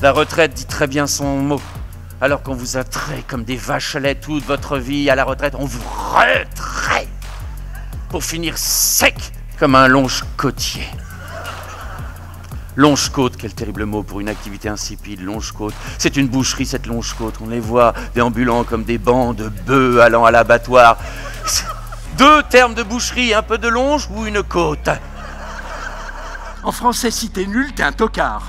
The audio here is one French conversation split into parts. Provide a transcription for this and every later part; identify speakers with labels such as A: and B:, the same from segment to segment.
A: La retraite dit très bien son mot. Alors qu'on vous a trait comme des vaches à lait toute votre vie, à la retraite, on vous retrait pour finir sec comme un longe-côtier. Longe-côte, quel terrible mot pour une activité insipide, longe-côte. C'est une boucherie, cette longe-côte. On les voit déambulant comme des bancs de bœufs allant à l'abattoir. Deux termes de boucherie, un peu de longe ou une côte.
B: En français, si t'es nul, t'es un tocard.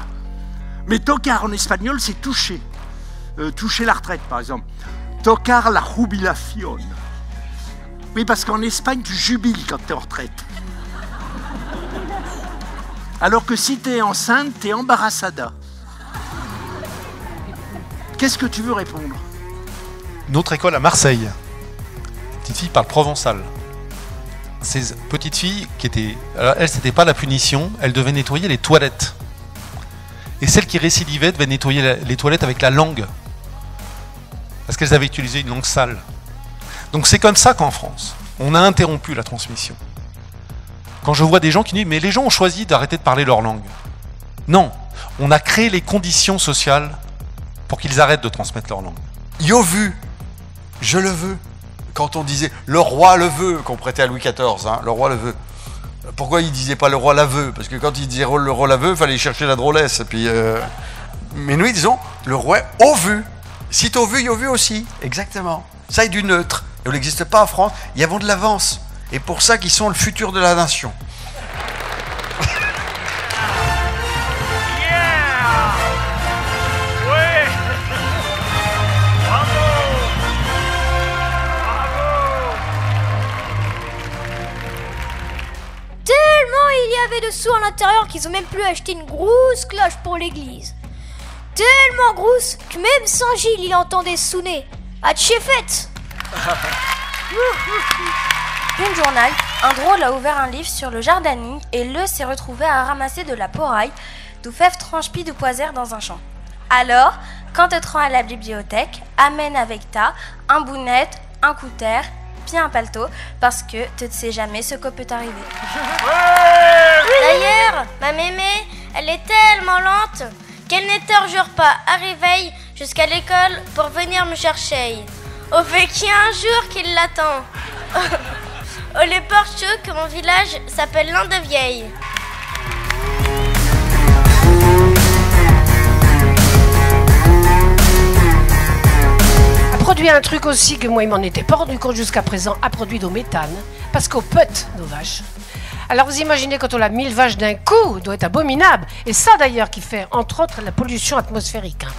B: Mais tocard en espagnol, c'est toucher. Toucher la retraite, par exemple. Tocar la jubilación. Oui, parce qu'en Espagne, tu jubiles quand t'es en retraite. Alors que si t'es enceinte, t'es embarazada. Qu'est-ce que tu veux répondre?
C: Une autre école à Marseille. La petite fille parle provençal. Ces petites filles qui étaient... Alors, elle, c'était pas la punition, elle devait nettoyer les toilettes. Et celles qui récidivaient devaient nettoyer les toilettes avec la langue. Parce qu'elles avaient utilisé une langue sale. Donc c'est comme ça qu'en France, on a interrompu la transmission. Quand je vois des gens qui disent « mais les gens ont choisi d'arrêter de parler leur langue ». Non, on a créé les conditions sociales pour qu'ils arrêtent de transmettre leur langue.
D: Yo vu, je le veux. Quand on disait « le roi le veut », qu'on prêtait à Louis XIV, hein, le roi le veut. Pourquoi il disait pas « le roi la veut » Parce que quand il disait « le roi la veut », il fallait chercher la drôlesse. Et puis, mais nous, disons « le roi au vu ». Si t'as vu, yo vu aussi. Exactement. Ça est du neutre. Et on n'existe pas en France. Ils avons de l'avance. Et pour ça qu'ils sont le futur de la nation.
E: Il y avait de sous à l'intérieur qu'ils ont même pu acheter une grosse cloche pour l'église. Tellement grosse que même Saint-Gilles il entendait sonner. À Tchéfette.
F: Une journée, un drôle a ouvert un livre sur le jardinier et le s'est retrouvé à ramasser de la poraille, du fève tranche-pis du poisère dans un champ. Alors, quand tu te rends à la bibliothèque, amène avec ta un bounette, un couter, puis un paletot, parce que tu ne sais jamais ce que peut t'arriver.
E: D'ailleurs, ma mémé, elle est tellement lente qu'elle ne jure pas à réveil jusqu'à l'école pour venir me chercher. Au fait qu'il y a un jour qu'il l'attend. Au les portes que mon village s'appelle Landevieille.
G: A produit un truc aussi que moi il m'en était pas rendu compte jusqu'à présent, a produit du méthane, parce qu'on pète nos vaches. Alors vous imaginez quand on a 1000 vaches d'un coup, doit être abominable. Et ça d'ailleurs qui fait entre autres la pollution atmosphérique. Hein.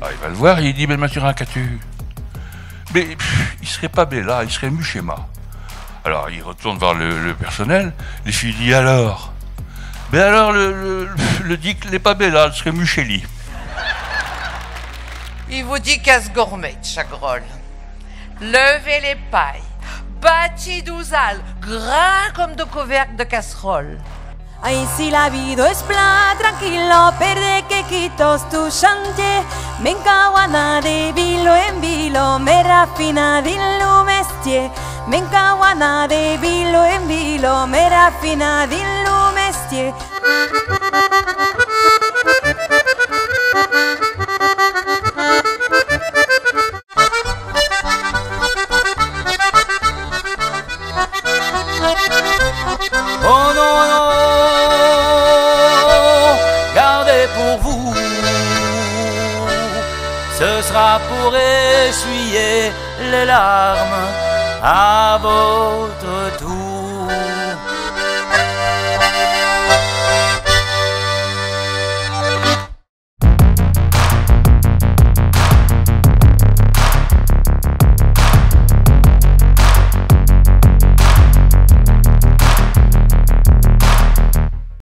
H: Ah, il va le voir, il dit, mais Mathurin, qu'as-tu? Mais il serait pas Bella, il serait Muchema. Alors il retourne voir le personnel, les filles disent alors. Mais alors le dit que n'est pas Bella, il serait Mucheli.
I: Il vous dit casse gourmet, chagrol. Levez les pailles, bâti d'ouzal, gras comme de couvercle de casserole.
J: Ay, si la vida es pla, tranquilo, perde quequitos tu chante. Me encaguana de vilo en vilo, me rafina de lumestie. Me encaguana de vilo en vilo, me rafina de lumestie.
K: Oh non, non, gardez pour vous, ce sera pour essuyer les larmes à votre tour.